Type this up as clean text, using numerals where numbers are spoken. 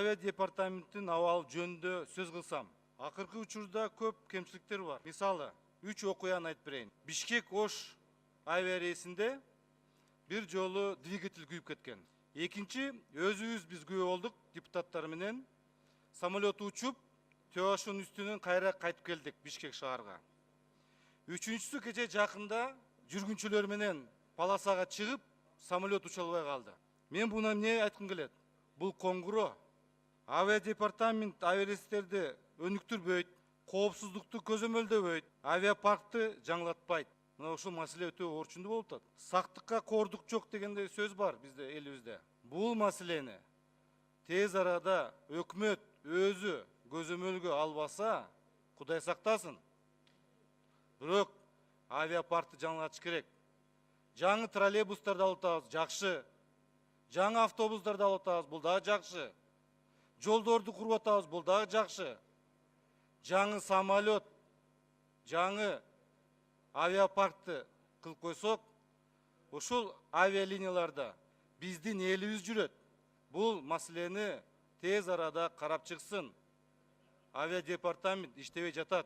авиа департаментinin абалы жөнүндө сөз кылсам, акыркы учурда көп кемчиликтер бар. Мисалы, 3 окуяны айтып берейин. Бишкек Ош авиа рейсинде бир жолу двигатель күйүп кеткен. Экинчи, өзүбүз биз күбө болдук депутаттар менен. Самолет учуп, Төашын үстүнөн кайра кайтып келдик Бишкек шаарга. Үчүнчүсү кече жакында жүргүнчүлөр менен полосага чыгып, самолет уча албай калды. Мен буна эмне айткым келет? Бул коңгуроо. Авиа департамент авиарейстерди өнүктүрбөйт, коопсуздукту көзөмөлдөбөйт, авиапаркты жаңылатпайт. Мына ушул маселе өтө орчундуу болуп атат. Сактыкка коордук жок дегендей сөз бар бизде, элибизде. Бул маселени тез арада өкмөт өзү көзөмөлгө албаса, Кудай сактасын. Бирок авиапаркты жаңылатыш керек. Жаңы троллейбустарды алып атабыз, жакшы. Жаңы автобустарды алып атабыз, бул дагы жакшы. Жолдорду куруп атабыз, бул дагы жакшы. Жаңы самолет, жаңы авиапаркты кылып койсок, ушул авиалинияларда биздин элибиз жүрөт. Бул маселени тез арада карап чыксын. Авиадепартамент иштебей жатат.